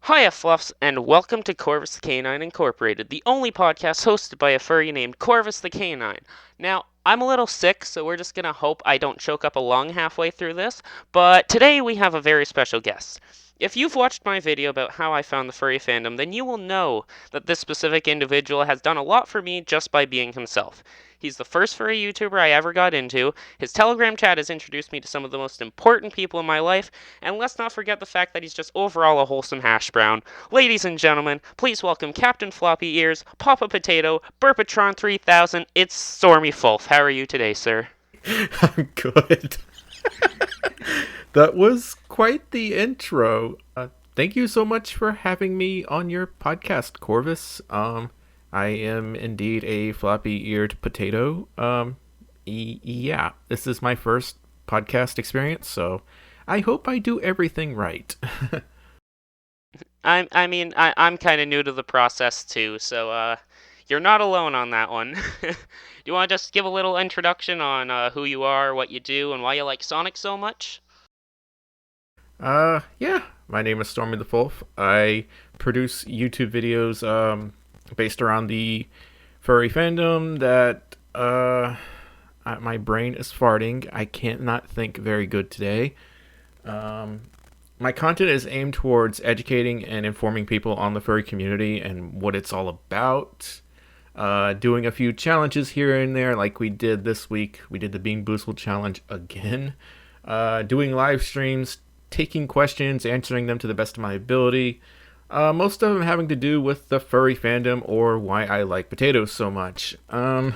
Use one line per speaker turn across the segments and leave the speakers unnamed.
Hiya, Fluffs, and welcome to Korvus Canine Incorporated, the only podcast hosted by a furry named Korvus the Canine. Now, I'm a little sick, so we're just gonna hope I don't choke up a lung halfway through this, but today we have a very special guest. If you've watched my video about how I found the furry fandom, then you will know that this specific individual has done a lot for me just by being himself. He's the first furry YouTuber I ever got into, his Telegram chat has introduced me to some of the most important people in my life, and let's not forget the fact that he's just overall a wholesome hash brown. Ladies and gentlemen, please welcome Captain Floppy Ears, Papa Potato, Burpatron 3000, it's Stormi Folf. How are you today, sir?
I'm good. That was quite the intro. Thank you so much for having me on your podcast, Korvus. I am indeed a floppy-eared potato. Yeah, this is my first podcast experience, so I hope I do everything right.
I'm kind of new to the process too, so you're not alone on that one. Do you want to just give a little introduction on who you are, what you do, and why you like Sonic so much?
Yeah. My name is Stormi The Folf. I produce YouTube videos, based around the furry fandom that, my brain is farting. I can't not think very good today. My content is aimed towards educating and informing people on the furry community and what it's all about. Doing a few challenges here and there, like we did this week. We did the Bean Boozled challenge again. Doing live streams, taking questions, answering them to the best of my ability. Most of them having to do with the furry fandom or why I like potatoes so much. And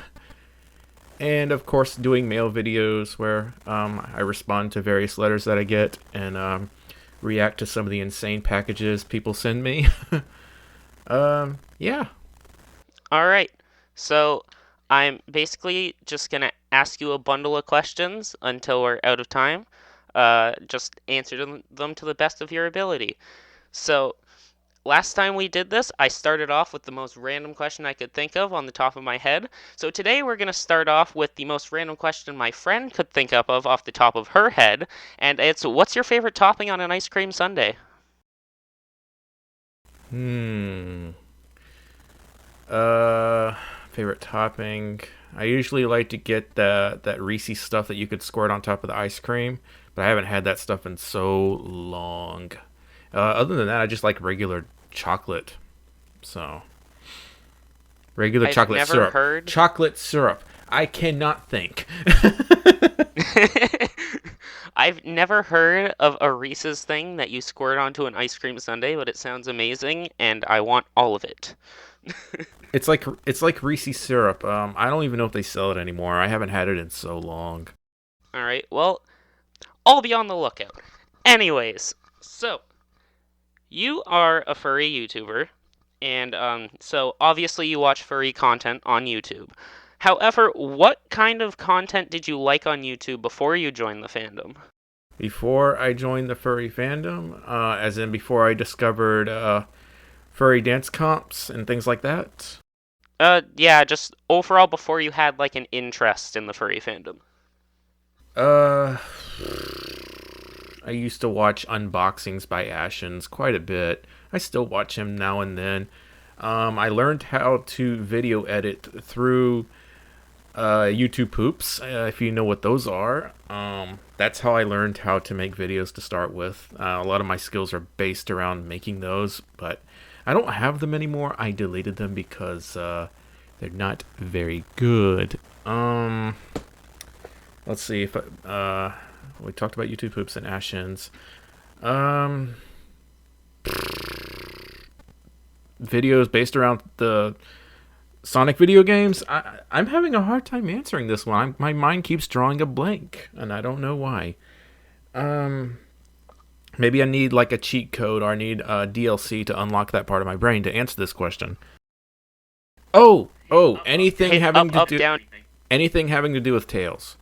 of course, doing mail videos where I respond to various letters that I get and react to some of the insane packages people send me. Yeah.
Alright, so I'm basically just gonna ask you a bundle of questions until we're out of time. Just answer them to the best of your ability. So, last time we did this, I started off with the most random question I could think of on the top of my head. So today we're going to start off with the most random question my friend could think up of off the top of her head, and it's, what's your favorite topping on an ice cream sundae?
Favorite topping. I usually like to get that Reese's stuff that you could squirt on top of the ice cream, but I haven't had that stuff in so long. Other than that, I just like regular chocolate. So, regular
I've
chocolate
never
syrup.
heard.
Chocolate syrup. I cannot think.
I've never heard of a Reese's thing that you squirt onto an ice cream sundae, but it sounds amazing, and I want all of it.
It's like Reese's syrup. I don't even know if they sell it anymore. I haven't had it in so long.
Alright, well, I'll be on the lookout. Anyways, so, you are a furry YouTuber, and so obviously you watch furry content on YouTube. However, what kind of content did you like on YouTube before you joined the fandom?
Before I joined the furry fandom, as in before I discovered furry dance comps and things like that.
Yeah, just overall before you had like an interest in the furry fandom.
Uh, I used to watch unboxings by Ashens quite a bit. I still watch him now and then. I learned how to video edit through YouTube Poops, if you know what those are. That's how I learned how to make videos to start with. A lot of my skills are based around making those, but I don't have them anymore. I deleted them because they're not very good. Let's see if we talked about YouTube Poops and Ashens. Videos based around the Sonic video games. I'm having a hard time answering this one. My mind keeps drawing a blank, and I don't know why. Maybe I need like a cheat code, or I need a DLC to unlock that part of my brain to answer this question. Anything
Hit
having
up,
to do
down.
anything having to do with Tails.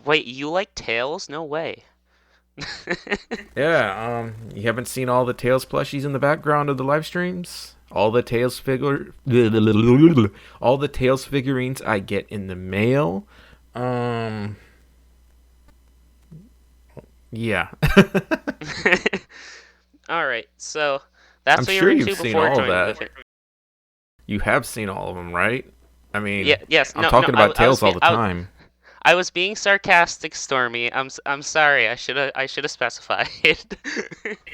Wait, you like Tails? No way.
Yeah, you haven't seen all the Tails plushies in the background of the live streams? All the Tails all the Tails figurines I get in the mail. Yeah.
Alright, so
I'm
That's what you
sure
were
you've
into
seen
before
all of
joining the.
that. You have seen all of them, right? I
Yeah,
mean,
yes,
I'm
no, no.
talking about Tales all the time.
I was being sarcastic, Stormy. I'm sorry. I should have specified.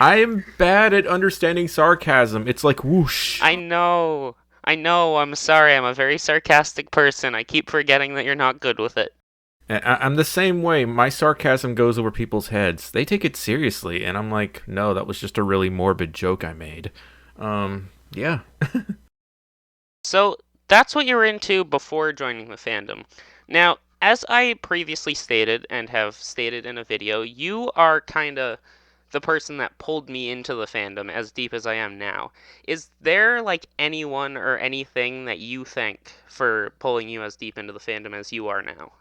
I am bad at understanding sarcasm. It's like whoosh.
I know. I know. I'm sorry. I'm a very sarcastic person. I keep forgetting that you're not good with it.
I'm the same way. My sarcasm goes over people's heads. They take it seriously, and I'm like, no, that was just a really morbid joke I made. Yeah.
So that's what you were into before joining the fandom. Now, as I previously stated and have stated in a video, you are kind of the person that pulled me into the fandom as deep as I am now. Is there like anyone or anything that you thank for pulling you as deep into the fandom as you are now?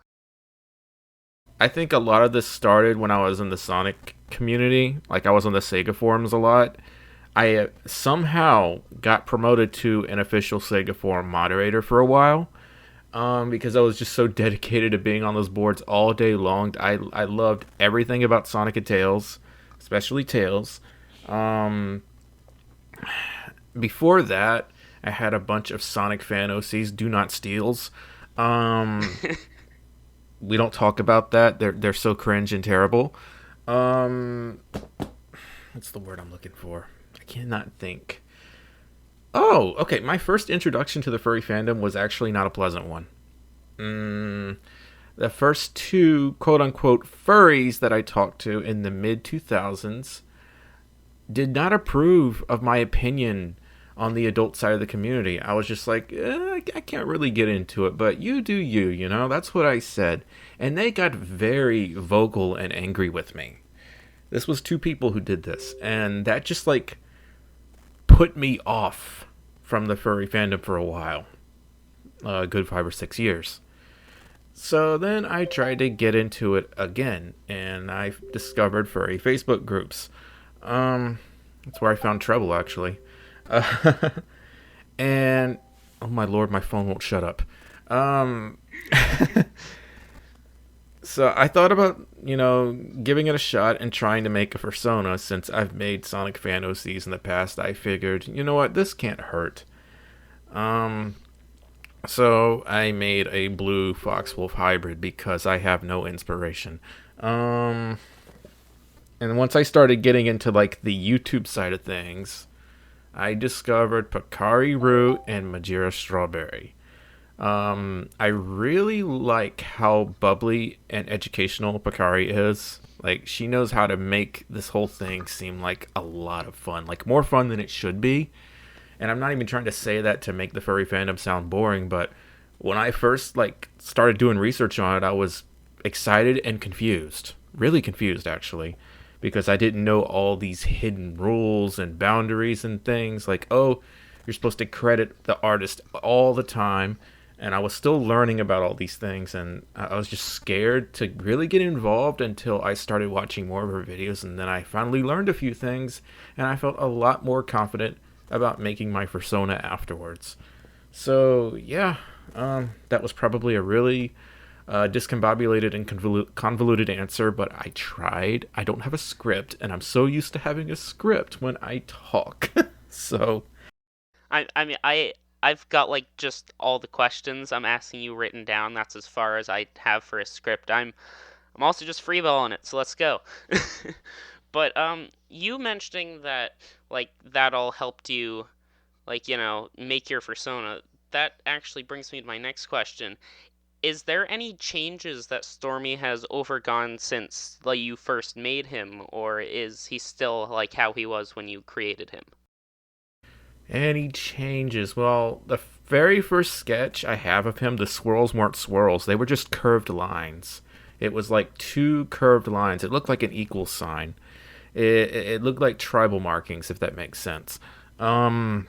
I think a lot of this started when I was in the Sonic community. Like, I was on the Sega forums a lot. I somehow got promoted to an official Sega forum moderator for a while. Because I was just so dedicated to being on those boards all day long. I loved everything about Sonic and Tails, especially Tails. Um, Before that, I had a bunch of Sonic fan OCs, Do Not Steals. Um, we don't talk about that. They're so cringe and terrible. Um, what's the word I'm looking for? I cannot think. Oh, okay. My first introduction to the furry fandom was actually not a pleasant one. The first two quote unquote furries that I talked to in the mid 2000s did not approve of my opinion on the adult side of the community. I was just like, I can't really get into it, but you do you, you know? That's what I said. And they got very vocal and angry with me. This was two people who did this, and that just like put me off from the furry fandom for a while. A good 5 or 6 years. So then I tried to get into it again, and I discovered furry Facebook groups. That's where I found trouble, actually. And oh my lord, my phone won't shut up. Um, so I thought about, giving it a shot and trying to make a persona. Since I've made Sonic fan OCs in the past, I figured, you know what, this can't hurt. So I made a blue fox-wolf hybrid because I have no inspiration. And once I started getting into like the YouTube side of things, I discovered Picari Root and Majira Strawberry. I really like how bubbly and educational Picari is. Like, she knows how to make this whole thing seem like a lot of fun. Like, more fun than it should be. And I'm not even trying to say that to make the furry fandom sound boring, but when I first started doing research on it, I was excited and confused. Really confused, actually, because I didn't know all these hidden rules and boundaries and things. Like, oh, you're supposed to credit the artist all the time. And I was still learning about all these things, and I was just scared to really get involved until I started watching more of her videos, and then I finally learned a few things, and I felt a lot more confident about making my persona afterwards. So yeah, that was probably a really discombobulated and convoluted answer, but I tried. I don't have a script, and I'm so used to having a script when I talk. So
I've got like just all the questions I'm asking you written down. That's as far as I have for a script. I'm also just freeballing it, so let's go. But you mentioning that that all helped you make your persona. That actually brings me to my next question. Is there any changes that Stormi has overgone since you first made him, or is he still like how he was when you created him?
any changes? Well, the very first sketch I have of him, the swirls weren't swirls. They were just curved lines. It was like two curved lines. It looked like an equal sign. It looked like tribal markings, if that makes sense. We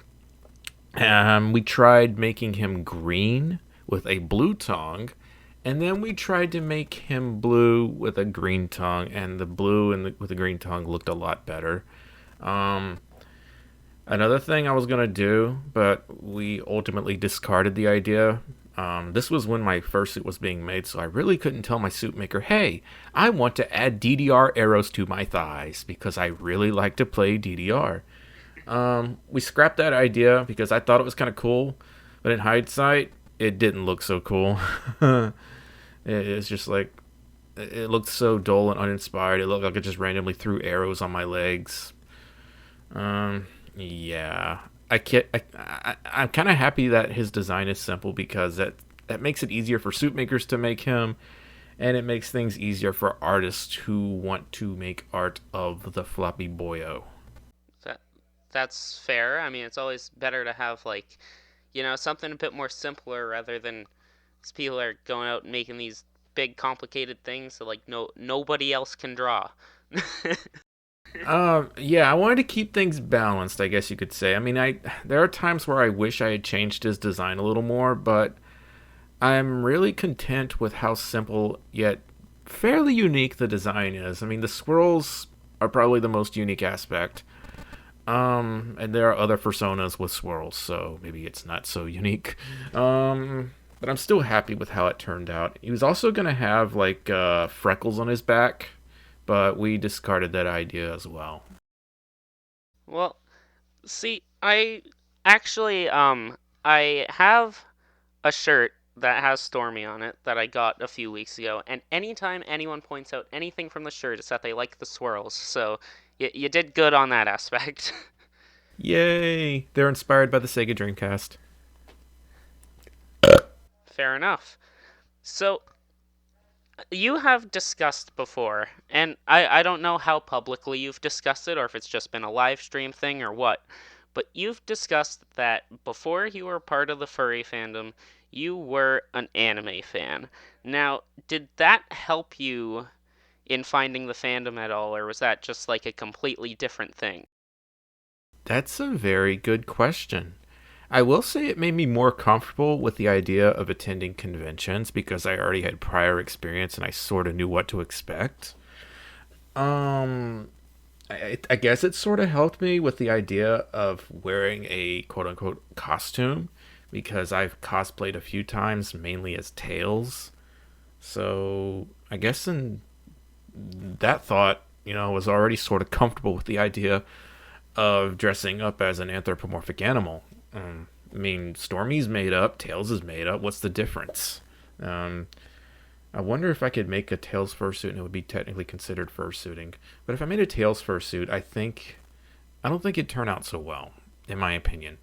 tried making him green with a blue tongue, and then we tried to make him blue with a green tongue, and the blue with the green tongue looked a lot better. Another thing I was going to do, but we ultimately discarded the idea. This was when my first suit was being made, so I really couldn't tell my suit maker, hey, I want to add DDR arrows to my thighs, because I really like to play DDR. We scrapped that idea because I thought it was kind of cool, but in hindsight, it didn't look so cool. It's just like it looked so dull and uninspired. It looked like it just randomly threw arrows on my legs. Yeah, I can't. I'm kind of happy that his design is simple because that makes it easier for suit makers to make him, and it makes things easier for artists who want to make art of the floppy boyo.
That that's fair. I mean, it's always better to have like, something a bit more simpler rather than people are going out and making these big complicated things that like nobody else can draw.
Yeah, I wanted to keep things balanced, I guess you could say. I mean, there are times where I wish I had changed his design a little more, but I'm really content with how simple yet fairly unique the design is. I mean, the swirls are probably the most unique aspect. And there are other personas with swirls, so maybe it's not so unique. But I'm still happy with how it turned out. He was also gonna have like freckles on his back, but we discarded that idea as well.
Well, see, I actually I have a shirt that has Stormi on it that I got a few weeks ago, and anytime anyone points out anything from the shirt, it's that they like the swirls. So you did good on that aspect.
Yay! They're inspired by the Sega Dreamcast.
Fair enough. So you have discussed before, and I don't know how publicly you've discussed it or if it's just been a live stream thing or what, but you've discussed that before you were part of the furry fandom, you were an anime fan. Now, did that help you in finding the fandom at all, or was that just like a completely different thing?
That's a very good question. I will say it made me more comfortable with the idea of attending conventions because I already had prior experience and I sort of knew what to expect. Um, I guess it sort of helped me with the idea of wearing a quote unquote costume because I've cosplayed a few times, mainly as Tails. So I guess in that thought, was already sort of comfortable with the idea of dressing up as an anthropomorphic animal. I mean, Stormy's made up, Tails is made up. What's the difference? Um, I wonder if I could make a Tails fursuit and it would be technically considered fursuiting. But if I made a Tails fursuit, I don't think it'd turn out so well, in my opinion.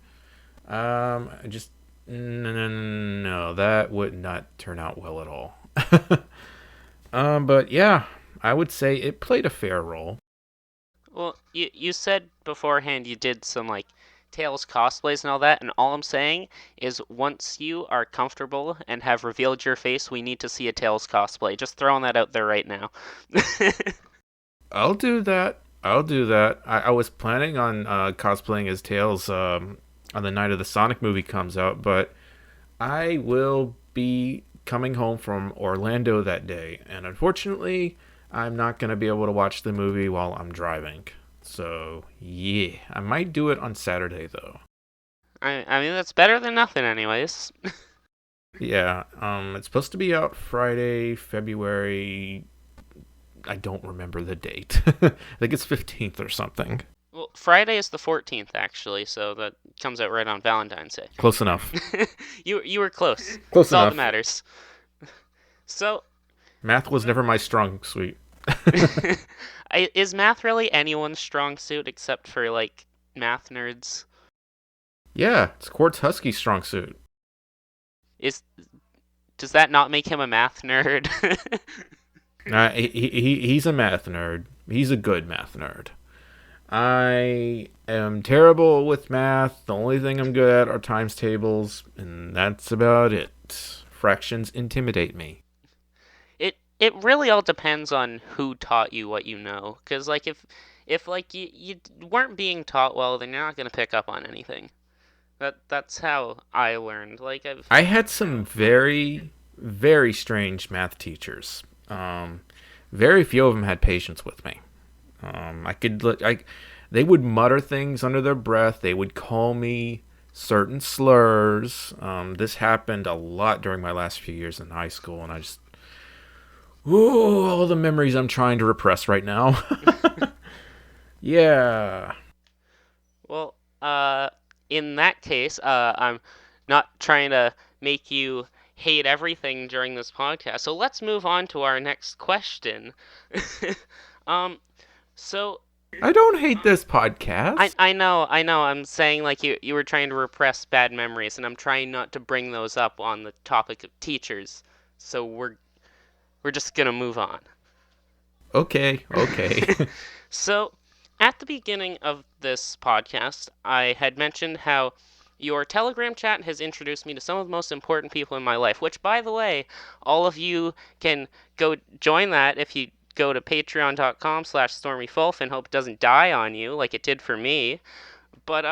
I just no, that would not turn out well at all. But yeah, I would say it played a fair role.
Well, you said beforehand you did some like Tails cosplays and all that, and all I'm saying is once you are comfortable and have revealed your face, we need to see a Tails cosplay. Just throwing that out there right now.
I'll do that. I'll do that. I was planning on cosplaying as Tails on the night of the Sonic movie comes out, but I will be coming home from Orlando that day, and unfortunately, I'm not going to be able to watch the movie while I'm driving. So, yeah, I might do it on Saturday, though.
I mean, that's better than nothing, anyways.
Yeah, it's supposed to be out Friday, February. I don't remember the date. I think it's 15th or something.
Well, Friday is the 14th, actually, so that comes out right on Valentine's Day.
Close enough.
You were close.
Close
That's all
enough.
that matters. So,
Math was never my strong suit.
is math really anyone's strong suit except for, like, math nerds?
Yeah, it's Quartz Husky's strong suit.
Is Does that not make him a math nerd?
He's a math nerd. He's a good math nerd. I am terrible with math. The only thing I'm good at are times tables, and that's about it. Fractions intimidate me.
It really all depends on who taught you what you know. Because, like, if like, you weren't being taught well, then you're not going to pick up on anything. That's how I learned. Like,
I had some very, very strange math teachers. Very few of them had patience with me. They would mutter things under their breath. They would call me certain slurs. This happened a lot during my last few years in high school, and all the memories I'm trying to repress right now. Yeah.
Well, in that case, I'm not trying to make you hate everything during this podcast. So let's move on to our next question. um, so
I don't hate this
I
podcast.
I know I know I'm saying like you were trying to repress bad memories, and I'm trying not to bring those up on the topic of teachers. So we're just gonna move on.
Okay, okay.
So, at the beginning of this podcast, I had mentioned how your Telegram chat has introduced me to some of the most important people in my life, which, by the way, all of you can go join that if you go to patreon.com/Stormi Folf and hope it doesn't die on you like it did for me. But,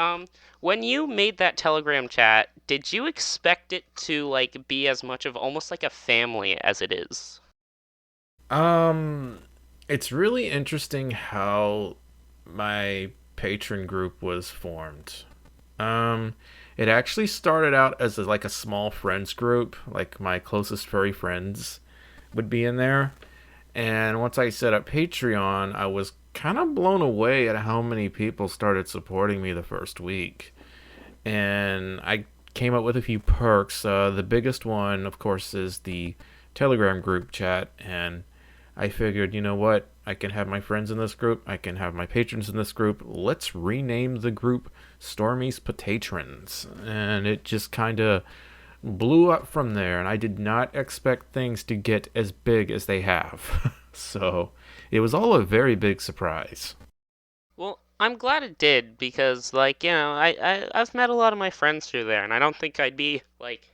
when you made that Telegram chat, did you expect it to, like, be as much of almost like a family as it is?
um, it's really interesting how my patron group was formed. Um, it actually started out as like a small friends group, like my closest furry friends would be in there. And once I set up Patreon, I was kind of blown away at how many people started supporting me the first week. And I came up with a few perks. The biggest one, of course, is the Telegram group chat. And I figured, you know what? I can have my friends in this group. I can have my patrons in this group. Let's rename the group Stormi's Patatrons. And it just kind of blew up from there. And I did not expect things to get as big as they have. So it was all a very big surprise.
Well, I'm glad it did because, like, I've met a lot of my friends through there, and I don't think I'd be, like,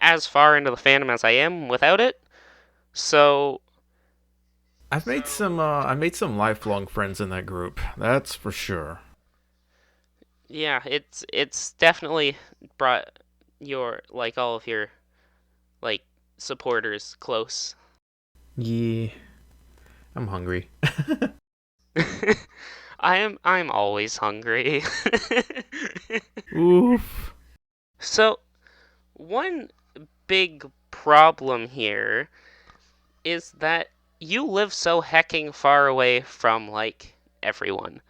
as far into the fandom as I am without it. So,
I made some lifelong friends in that group. That's for sure.
yeah, it's definitely brought your, like, all of your, like, supporters close.
Yeah, I'm hungry.
I'm always hungry.
Oof.
So, one big problem here is that you live so hecking far away from like everyone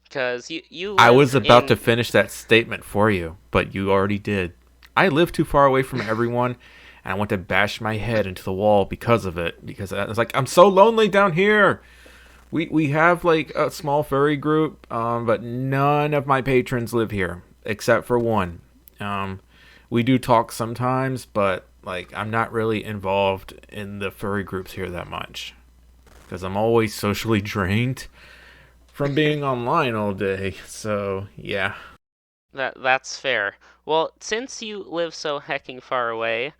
because you
I
live
was about to
in
finish that statement for you, but you already did. I live too far away from everyone, and I want to bash my head into the wall because of it. Because I was like, I'm so lonely down here. We have like a small furry group, but none of my patrons live here except for one. Um, we do talk sometimes, but like I'm not really involved in the furry groups here that much because I'm always socially drained from being online all day. So yeah.
that's fair. Well, since you live so hecking far away,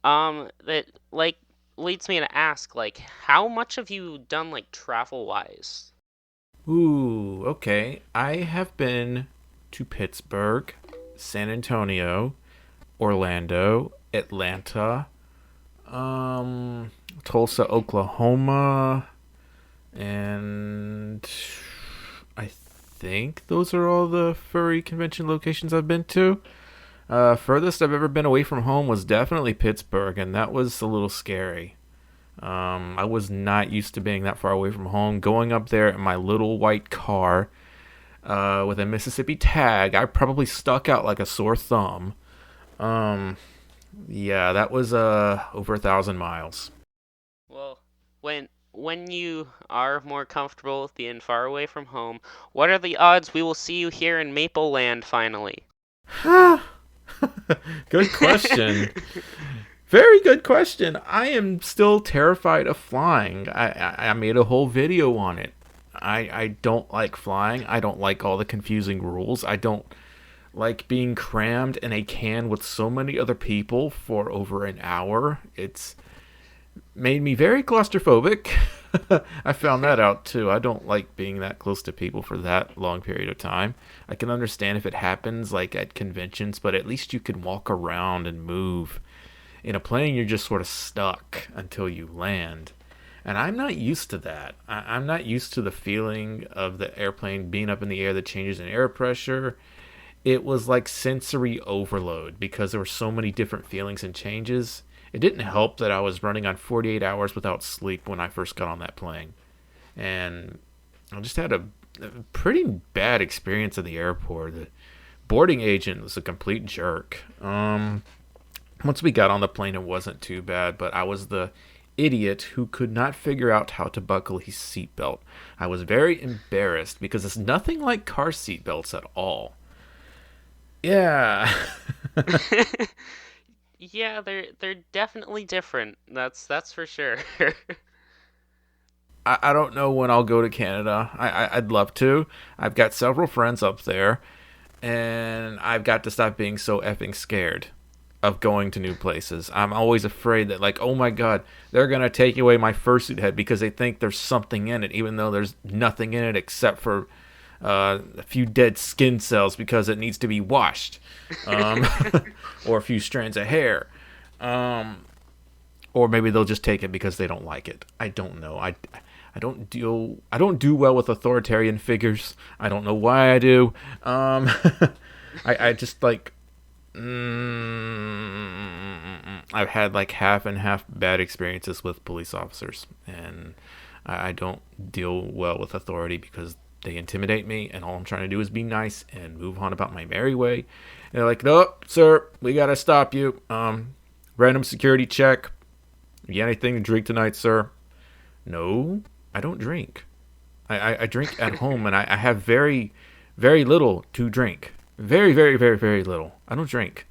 that like leads me to ask like how much have you done like travel wise?
Ooh, okay. I have been to Pittsburgh, San Antonio, Orlando, Atlanta, um, Tulsa, Oklahoma, and I think those are all the furry convention locations I've been to. Furthest I've ever been away from home was definitely Pittsburgh, and that was a little scary. I was not used to being that far away from home. Going up there in my little white car with a Mississippi tag, I probably stuck out like a sore thumb. Um, yeah, that was over 1,000 miles.
Well, when you are more comfortable being far away from home, what are the odds we will see you here in Maple Land finally?
Good question. Very good question. I am still terrified of flying. I made a whole video on it. I don't like flying. I don't like all the confusing rules. I don't like being crammed in a can with so many other people for over an hour. It's made me very claustrophobic. I found that out too. I don't like being that close to people for that long period of time. I can understand if it happens like at conventions, but at least you can walk around and move. In a plane, you're just sort of stuck until you land. And I'm not used to that. I'm not used to the feeling of the airplane being up in the air, the changes in air pressure. It was like sensory overload because there were so many different feelings and changes. It didn't help that I was running on 48 hours without sleep when I first got on that plane. And I just had a pretty bad experience at the airport. The boarding agent was a complete jerk. Once we got on the plane, it wasn't too bad, but I was the idiot who could not figure out how to buckle his seatbelt. I was very embarrassed because it's nothing like car seatbelts at all. Yeah.
Yeah, they're definitely different. That's for sure.
I don't know when I'll go to Canada. I'd love to. I've got several friends up there, and I've got to stop being so effing scared of going to new places. I'm always afraid that, like, oh my god, they're going to take away my fursuit head because they think there's something in it, even though there's nothing in it except for a few dead skin cells because it needs to be washed, or a few strands of hair. Or maybe they'll just take it because they don't like it. I don't know. I don't do well with authoritarian figures. I don't know why I do. I just like I've had like half and half bad experiences with police officers, and I don't deal well with authority because they intimidate me, and all I'm trying to do is be nice and move on about my merry way. And they're like, "No, sir, we gotta stop you. Random security check. You got anything to drink tonight, sir?" No, I don't drink. I drink at home, and I have very, very little to drink. Very, very, very, very little. I don't drink.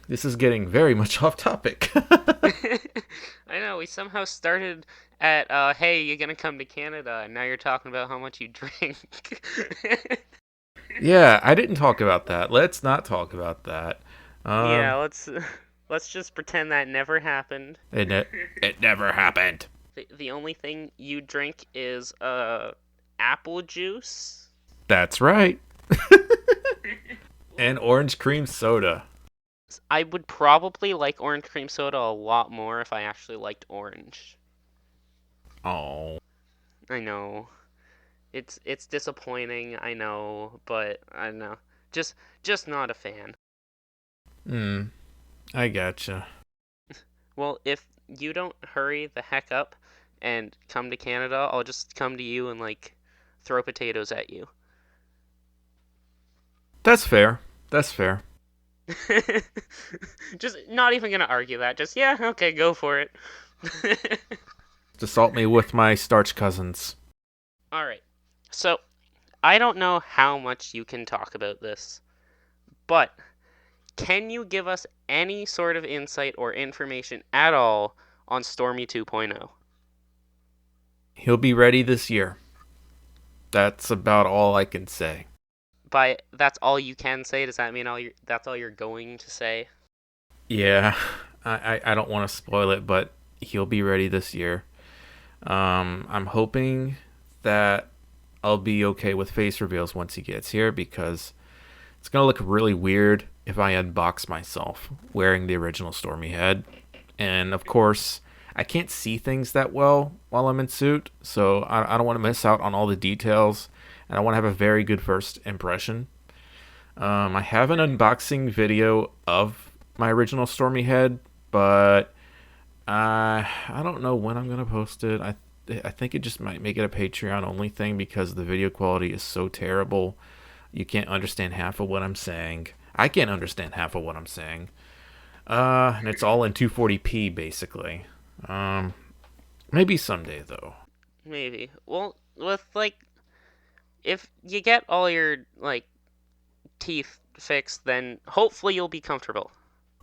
This is getting very much off topic.
I know, we somehow started at, hey, you're gonna come to Canada, and now you're talking about how much you drink.
Yeah, I didn't talk about that. Let's not talk about that.
Yeah, let's just pretend that never happened.
It never happened.
The only thing you drink is, apple juice?
That's right. And orange cream soda.
I would probably like orange cream soda a lot more if I actually liked orange.
Oh.
I know. It's disappointing, I know, but I don't know. Just not a fan.
I gotcha.
Well, if you don't hurry the heck up and come to Canada, I'll just come to you and like throw potatoes at you.
That's fair. That's fair.
Just not even gonna argue that. Just yeah, okay, go for it.
Assault me with my starch cousins.
All right. So, I don't know how much you can talk about this, but can you give us any sort of insight or information at all on Stormi 2.0?
He'll be ready this year. That's about all I can say.
By that's all you can say, does that mean that's all you're going to say?
Yeah, I don't want to spoil it, but he'll be ready this year. I'm hoping that I'll be okay with face reveals once he gets here, because it's going to look really weird if I unbox myself wearing the original Stormi head. And of course, I can't see things that well while I'm in suit, so I don't want to miss out on all the details, and I want to have a very good first impression. I have an unboxing video of my original Stormi head, but I don't know when I'm going to post it. I think it just might make it a Patreon only thing because the video quality is so terrible. You can't understand half of what I'm saying. I can't understand half of what I'm saying. And it's all in 240p basically. Maybe someday though.
Maybe. Well, with like, if you get all your like teeth fixed, then hopefully you'll be comfortable.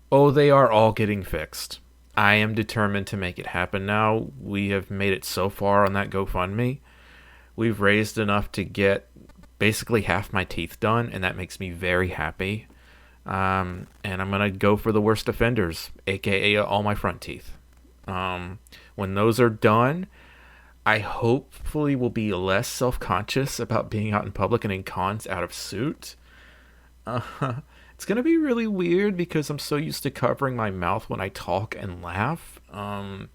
Oh, they are all getting fixed. I am determined to make it happen now. We have made it so far on that GoFundMe. We've raised enough to get basically half my teeth done, and that makes me very happy. And I'm going to go for the worst offenders, aka all my front teeth. When those are done, I hopefully will be less self-conscious about being out in public and in cons out of suit. It's going to be really weird because I'm so used to covering my mouth when I talk and laugh. And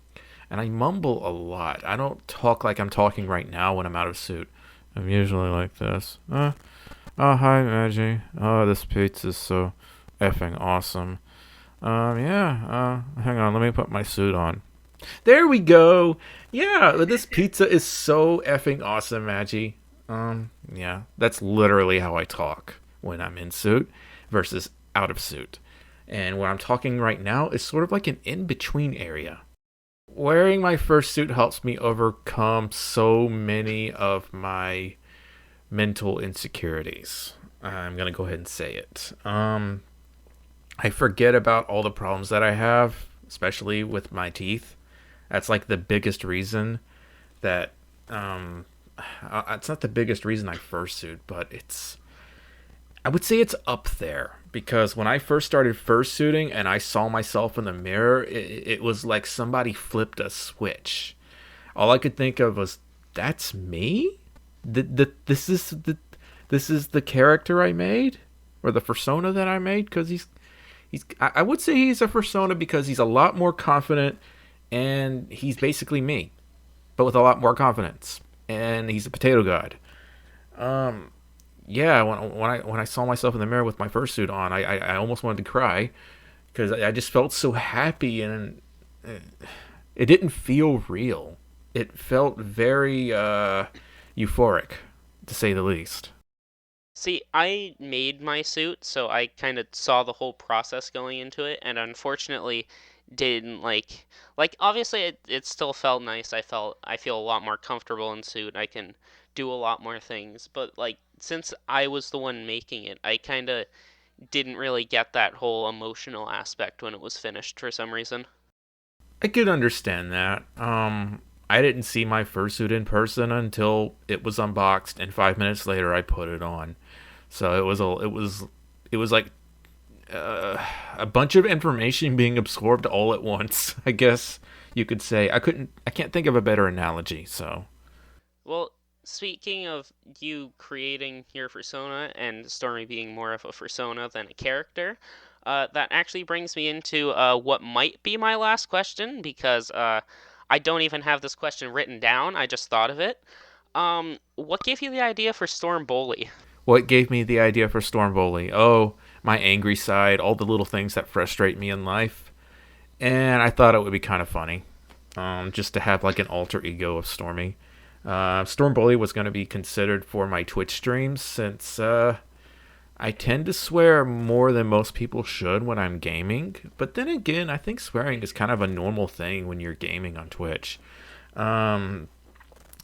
I mumble a lot. I don't talk like I'm talking right now when I'm out of suit. I'm usually like this. Oh, hi, Benji. Oh, this pizza's so effing awesome. Hang on, let me put my suit on. There we go. Yeah, this pizza is so effing awesome, Maggie. Yeah, that's literally how I talk when I'm in suit versus out of suit. And what I'm talking right now is sort of like an in-between area. Wearing my fursuit helps me overcome so many of my mental insecurities. I'm gonna go ahead and say it. I forget about all the problems that I have, especially with my teeth. That's like the biggest reason that it's not the biggest reason I fursuit, but I would say it's up there because when I first started fursuiting and I saw myself in the mirror, it was like somebody flipped a switch. All I could think of was, "That's me. This is the character I made, or the persona that I made." Because I would say he's a persona because he's a lot more confident, and he's basically me, but with a lot more confidence, and he's a potato god. Yeah, when I saw myself in the mirror with my fursuit on, I almost wanted to cry because I just felt so happy, and it didn't feel real. It felt very euphoric, to say the least.
See, I made my suit, so I kind of saw the whole process going into it, and unfortunately didn't like obviously it still felt nice. I feel a lot more comfortable in suit. I can do a lot more things, but like since I was the one making it, I kind of didn't really get that whole emotional aspect when it was finished for some reason.
I could understand that. I didn't see my fursuit in person until it was unboxed, and 5 minutes later I put it on. So it was like a bunch of information being absorbed all at once. I guess you could say. I can't think of a better analogy. So
Well, speaking of you creating your persona and Stormi being more of a persona than a character, that actually brings me into what might be my last question because I don't even have this question written down. I just thought of it. What gave you the idea for Storm Bully?
what gave me the idea for Stormbully? Oh, my angry side, all the little things that frustrate me in life, and I thought it would be kind of funny, just to have like an alter ego of Stormy. Stormbully was going to be considered for my Twitch streams since I tend to swear more than most people should when I'm gaming. But then again, I think swearing is kind of a normal thing when you're gaming on Twitch. Um,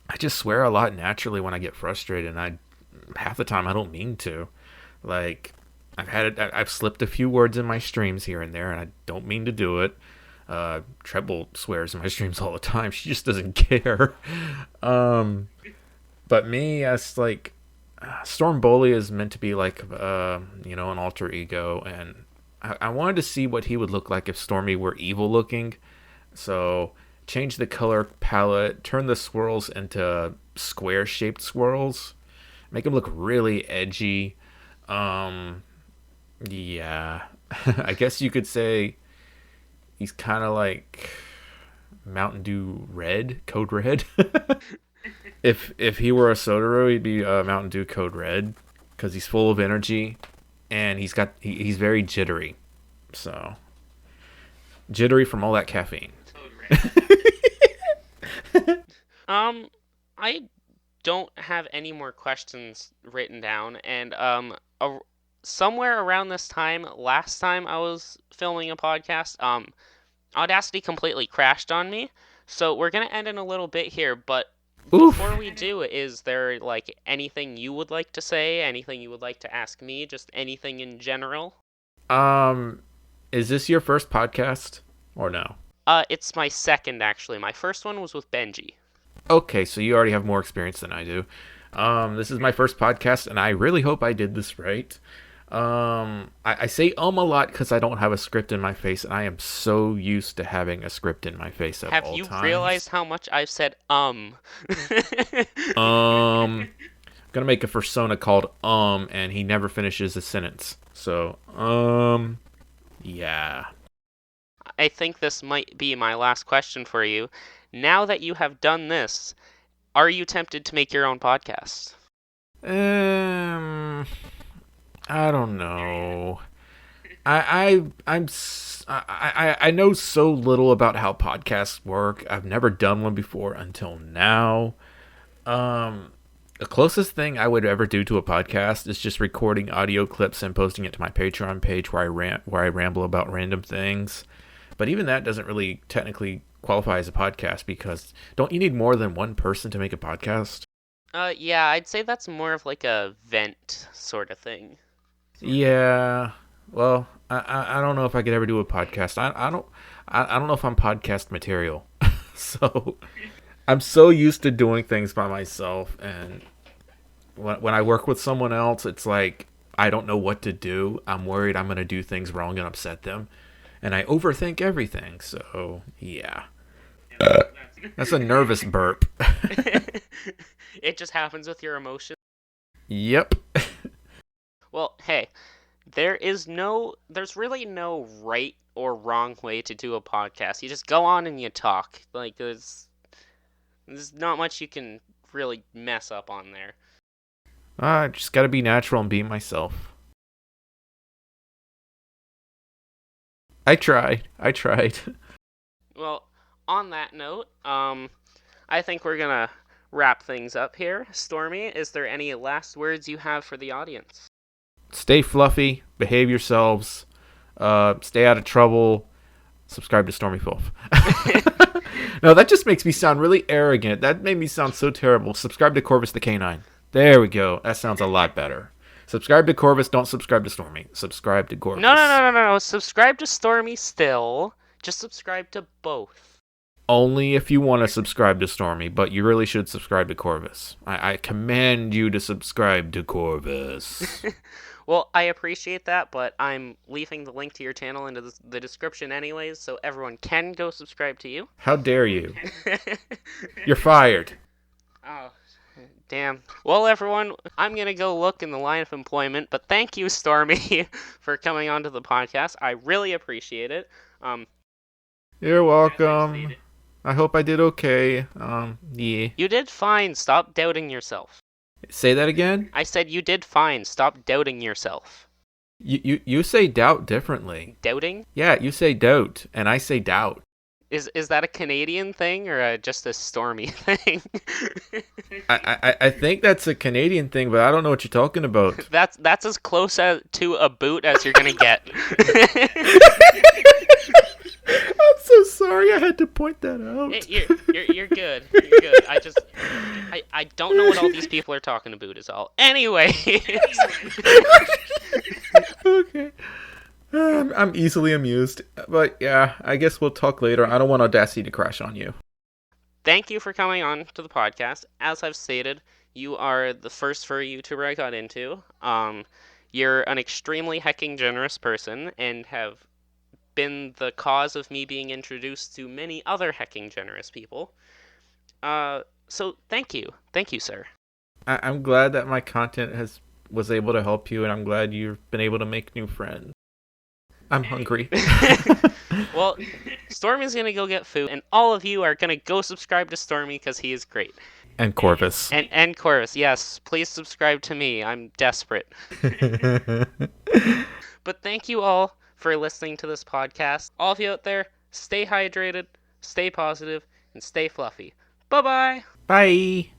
I just swear a lot naturally when I get frustrated, and I half the time I don't mean to. Like I've slipped a few words in my streams here and there, and I don't mean to do it. Treble swears in my streams all the time. She just doesn't care. Um, but me, as like Storm Bully is meant to be like an alter ego, and I wanted to see what he would look like if Stormy were evil looking. So change the color palette, turn the swirls into square shaped swirls, make him look really edgy. Um, yeah, I guess you could say he's kind of like Mountain Dew Red, Code Red. If he were a Sotaro, he'd be Mountain Dew Code Red because he's full of energy and he's very jittery. So jittery from all that caffeine.
Um, I don't have any more questions written down, and somewhere around this time, last time I was filming a podcast, Audacity completely crashed on me. So we're gonna end in a little bit here, but before
Oof.
we do, is there like anything you would like to say? Anything you would like to ask me? Just anything in general?
Um, is this your first podcast or no?
It's my second actually. My first one was with Benji.
Okay, so you already have more experience than I do. This is my first podcast, and I really hope I did this right. I say a lot because I don't have a script in my face, and I am so used to having a script in my face at
Have
all
you
times.
realized how much I've said
I'm gonna make a persona called and he never finishes a sentence. So yeah.
I think this might be my last question for you. Now that you have done this, are you tempted to make your own podcast?
Um, I don't know. I know so little about how podcasts work. I've never done one before until now. The closest thing I would ever do to a podcast is just recording audio clips and posting it to my Patreon page where I ramble about random things. But even that doesn't really technically qualify as a podcast because don't you need more than one person to make a podcast?
Yeah, I'd say that's more of like a vent sort of thing.
Yeah. Well, I don't know if I could ever do a podcast. I don't know if I'm podcast material. So I'm so used to doing things by myself, and when I work with someone else, it's like I don't know what to do. I'm worried I'm gonna do things wrong and upset them, and I overthink everything. So yeah, that's a nervous burp.
It just happens with your emotions.
Yep.
Well, hey, there's really no right or wrong way to do a podcast. You just go on and you talk. Like there's not much you can really mess up on there.
I just gotta be natural and be myself. I tried.
Well, on that note, I think we're gonna wrap things up here. Stormi, is there any last words you have for the audience?
Stay fluffy, behave yourselves, stay out of trouble, subscribe to Stormi Folf. No, that just makes me sound really arrogant. That made me sound so terrible. Subscribe to Korvus the Kanine. There we go. That sounds a lot better. Subscribe to Korvus, don't subscribe to Stormi. Subscribe to Korvus.
No. Subscribe to Stormi still. Just subscribe to both.
Only if you want to subscribe to Stormi, but you really should subscribe to Korvus. I command you to subscribe to Korvus.
Well, I appreciate that, but I'm leaving the link to your channel into the description anyways, so everyone can go subscribe to you.
How dare you? You're fired.
Oh, damn. Well, everyone, I'm going to go look in the line of employment, but thank you, Stormi, for coming onto the podcast. I really appreciate it.
You're welcome. I hope I did okay. Yeah.
You did fine. Stop doubting yourself.
Say that again?
I said you did fine. Stop doubting yourself.
You say doubt differently.
Doubting?
Yeah, you say doubt, and I say doubt.
Is that a Canadian thing or just a Stormi thing?
I think that's a Canadian thing, but I don't know what you're talking about.
That's as close to a boot as you're gonna get.
I'm so sorry. I had to point that out.
You're good. You're good. I don't know what all these people are talking about is all. Anyway.
Okay. I'm easily amused. But yeah, I guess we'll talk later. I don't want Audacity to crash on you.
Thank you for coming on to the podcast. As I've stated, you are the first furry YouTuber I got into. You're an extremely hecking generous person and have been the cause of me being introduced to many other hecking generous people. So thank you. Thank you, sir.
I'm glad that my content was able to help you, and I'm glad you've been able to make new friends. I'm hungry.
Well, Stormi's gonna go get food, and all of you are gonna go subscribe to Stormi because he is great.
And Korvus.
And Korvus, yes. Please subscribe to me. I'm desperate. But thank you all for listening to this podcast. All of you out there, stay hydrated, stay positive, and stay fluffy. Bye-bye.
Bye.